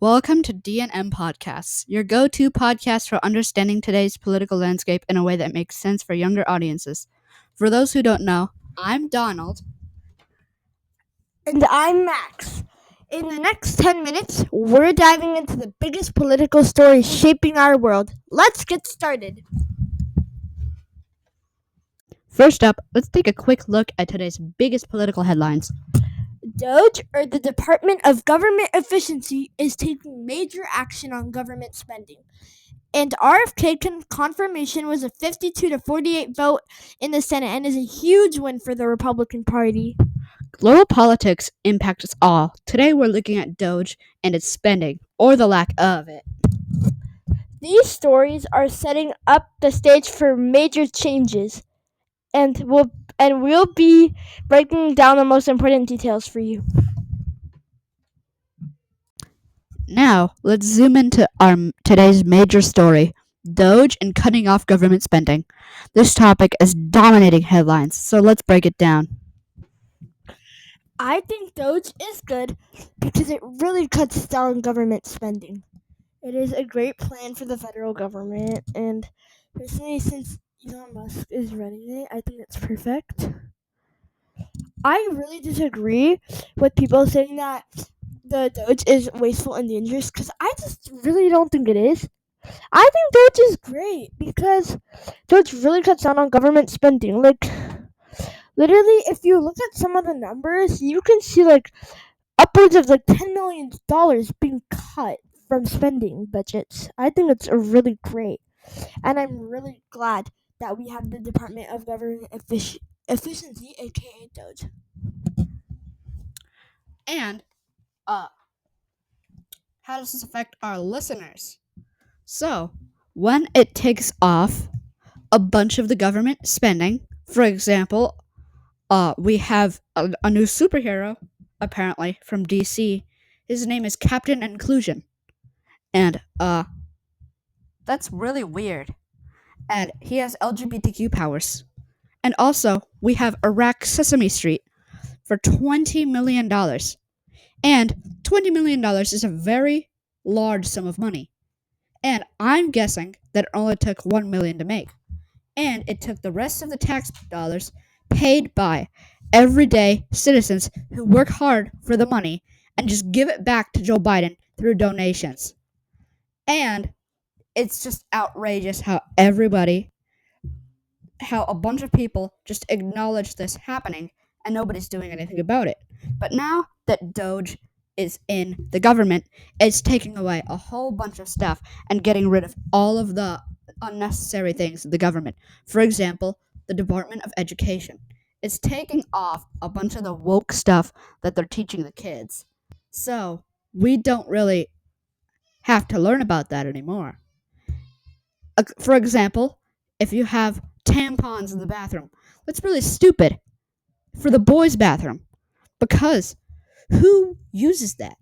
Welcome to D&M Podcasts, your go-to podcast for understanding today's political landscape in a way that makes sense for younger audiences. For those who don't know, I'm Donald. And I'm Max. In the next 10 minutes, we're diving into the biggest political stories shaping our world. Let's get started. First up, let's take a quick look at today's biggest political headlines. DOGE, or the Department of Government Efficiency, is taking major action on government spending. And RFK confirmation was a 52 to 48 vote in the Senate and is a huge win for the Republican Party. Global politics impact us all. Today we're looking at DOGE and its spending, or the lack of it. These stories are setting up the stage for major changes, and we'll be breaking down the most important details for you. Now, let's zoom into today's major story, DOGE and cutting off government spending. This topic is dominating headlines, so let's break it down. I think DOGE is good because it really cuts down government spending. It is a great plan for the federal government, and personally, since Elon Musk is running it, I think it's perfect. I really disagree with people saying that the DOGE is wasteful and dangerous because I just really don't think it is. I think DOGE is great because DOGE really cuts down on government spending. Like, literally, if you look at some of the numbers, you can see like upwards of like $10 million being cut from spending budgets. I think it's really great, and I'm really glad that we have the Department of Government Efficiency, aka DOGE. And, how does this affect our listeners? So, when it takes off a bunch of the government spending, for example, we have a new superhero, apparently, from DC. His name is Captain Inclusion. And, that's really weird. And he has LGBTQ powers. And also, we have Iraq Sesame Street for $20 million. And $20 million is a very large sum of money. And I'm guessing that it only took $1 million to make. And it took the rest of the tax dollars paid by everyday citizens who work hard for the money and just give it back to Joe Biden through donations. And it's just outrageous how a bunch of people just acknowledge this happening and nobody's doing anything about it. But now that DOGE is in the government, it's taking away a whole bunch of stuff and getting rid of all of the unnecessary things in the government. For example, the Department of Education. It's taking off a bunch of the woke stuff that they're teaching the kids. So, we don't really have to learn about that anymore. For example, if you have tampons in the bathroom, that's really stupid for the boys' bathroom because who uses that?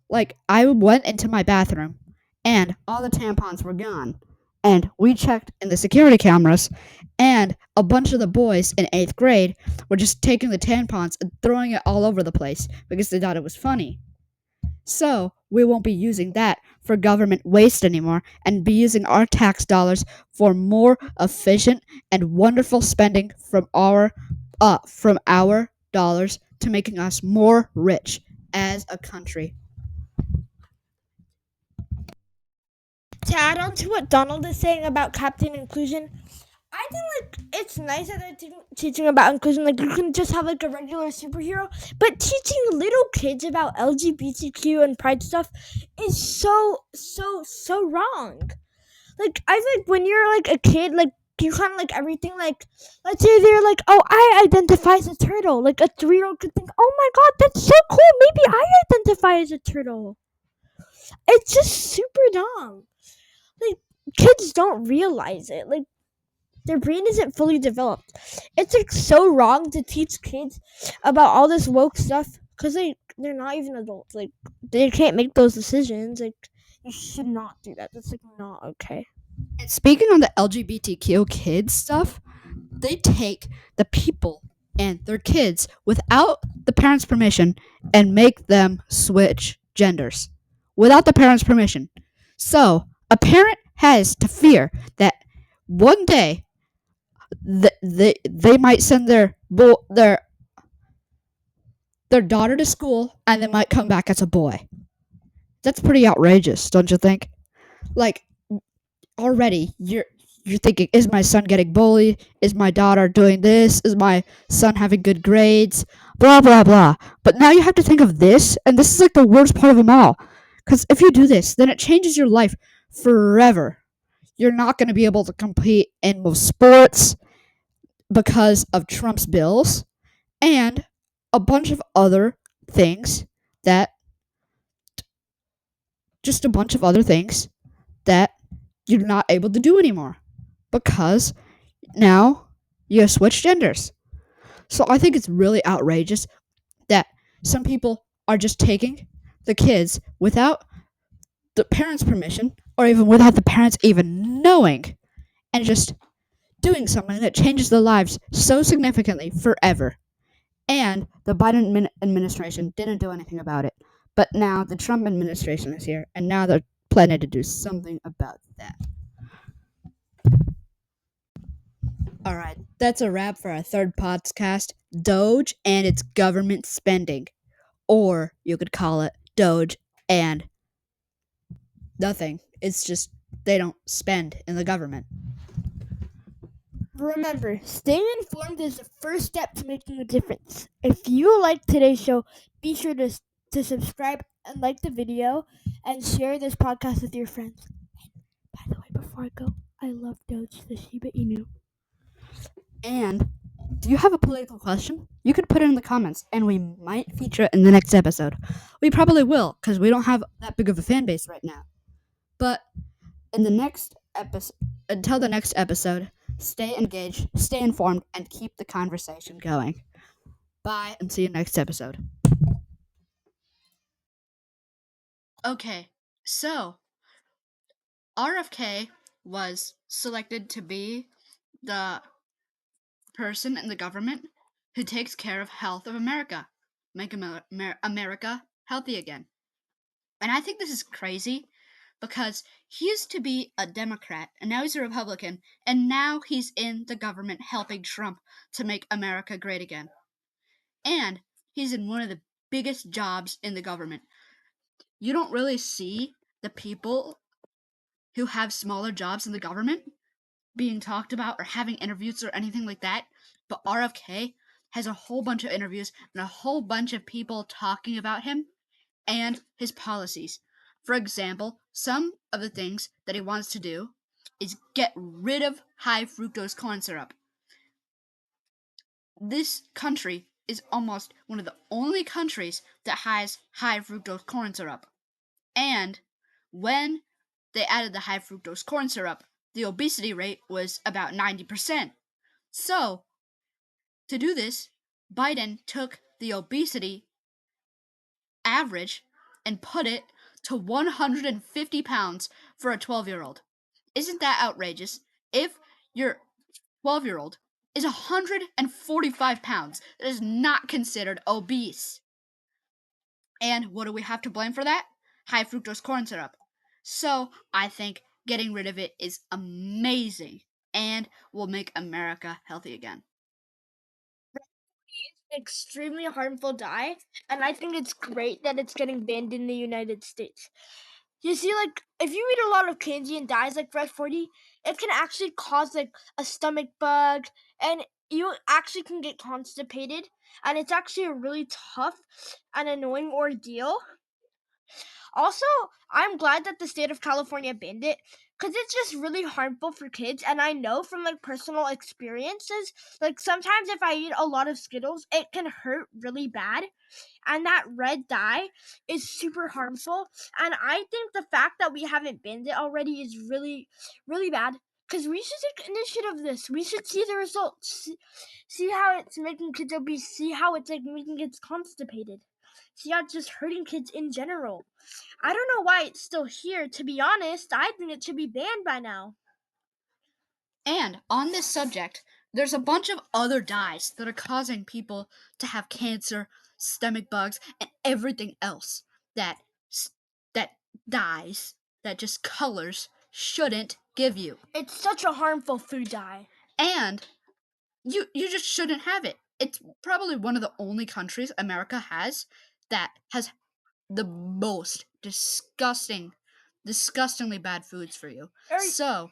Like, I went into my bathroom and all the tampons were gone. And we checked in the security cameras, and a bunch of the boys in 8th grade were just taking the tampons and throwing it all over the place because they thought it was funny. So, we won't be using that for government waste anymore and be using our tax dollars for more efficient and wonderful spending from our dollars to making us more rich as a country. To add on to what Donald is saying about Captain Inclusion, I think like it's nice that they're teaching about inclusion. Like, you can just have like a regular superhero, but teaching little kids about LGBTQ and pride stuff is so wrong. Like, I think when you're like a kid, like, you kind of like everything. Like, let's say they're like, oh, I identify as a turtle. Like, a 3-year-old could think, oh my god, that's so cool. Maybe I identify as a turtle. It's just super dumb. Like, kids don't realize it. Like, their brain isn't fully developed. It's like so wrong to teach kids about all this woke stuff because they're not even adults. Like, they can't make those decisions. Like, you should not do that. That's like not okay. And speaking on the LGBTQ kids stuff, they take the people and their kids without the parents' permission and make them switch genders. without the parent's permission. So a parent has to fear that one day they might send their daughter to school and they might come back as a boy. That's pretty outrageous, don't you think? Like, already you're thinking, is my son getting bullied? Is my daughter doing this? Is my son having good grades? Blah blah blah. But now you have to think of this, and this is like the worst part of them all. Because if you do this, then it changes your life forever. You're not going to be able to compete in most sports because of Trump's bills and a bunch of other things that just a bunch of other things that you're not able to do anymore because now you have switched genders. So I think it's really outrageous that some people are just taking the kids without the parents' permission or even without the parents even knowing and just doing something that changes their lives so significantly forever. And the Biden administration didn't do anything about it. But now the Trump administration is here, and now they're planning to do something about that. All right, that's a wrap for our third podcast, DOGE and its government spending. Or you could call it DOGE and nothing. It's just they don't spend in the government. Remember, staying informed is the first step to making a difference. If you like today's show, be sure to subscribe and like the video and share this podcast with your friends. By the way, before I go, I love Doge, the Shiba Inu. And do you have a political question? You could put it in the comments, and we might feature it in the next episode. We probably will, because we don't have that big of a fan base right now. But in the next episode, until the next episode, stay engaged, stay informed, and keep the conversation going. Bye, and see you next episode. Okay, so RFK was selected to be the person in the government who takes care of health of America, make America healthy again. And I think this is crazy because he used to be a Democrat and now he's a Republican, and now he's in the government helping Trump to make America great again. And he's in one of the biggest jobs in the government. You don't really see the people who have smaller jobs in the government being talked about or having interviews or anything like that. But RFK has a whole bunch of interviews and a whole bunch of people talking about him and his policies. For example, some of the things that he wants to do is get rid of high fructose corn syrup. This country is almost one of the only countries that has high fructose corn syrup. And when they added the high fructose corn syrup, the obesity rate was about 90%. So, to do this, Biden took the obesity average and put it to 150 pounds for a 12-year-old. Isn't that outrageous? If your 12-year-old is 145 pounds, that is not considered obese. And what do we have to blame for that? High fructose corn syrup. So I think getting rid of it is amazing and will make America healthy again. Extremely harmful dye, and I think it's great that it's getting banned in the United States. You see, like, if you eat a lot of candy and dyes like Red 40, it can actually cause like a stomach bug, and you actually can get constipated, and it's actually a really tough and annoying ordeal. Also, I'm glad that the state of California banned it because it's just really harmful for kids. And I know from like personal experiences, like sometimes if I eat a lot of Skittles, it can hurt really bad. And that red dye is super harmful. And I think the fact that we haven't banned it already is really, really bad. Because we should take initiative of this. We should see the results. See how it's making kids obese. See how it's like making kids constipated. See how it's just hurting kids in general. I don't know why it's still here. To be honest, I think it should be banned by now. And on this subject, there's a bunch of other dyes that are causing people to have cancer, stomach bugs, and everything else that dyes that just colors shouldn't give you. It's such a harmful food dye. And you just shouldn't have it. It's probably one of the only countries America has that has the most disgustingly bad foods for you. So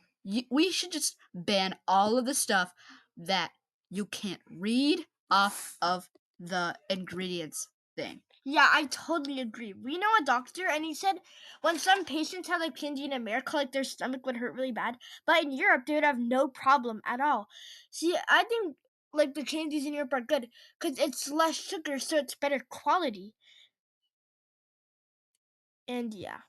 we should just ban all of the stuff that you can't read off of the ingredients thing. Yeah, I totally agree. We know a doctor, and he said when some patients had like candy in America, like their stomach would hurt really bad, but in Europe they would have no problem at all. See, I think like the candies in Europe are good because it's less sugar, so it's better quality. And yeah.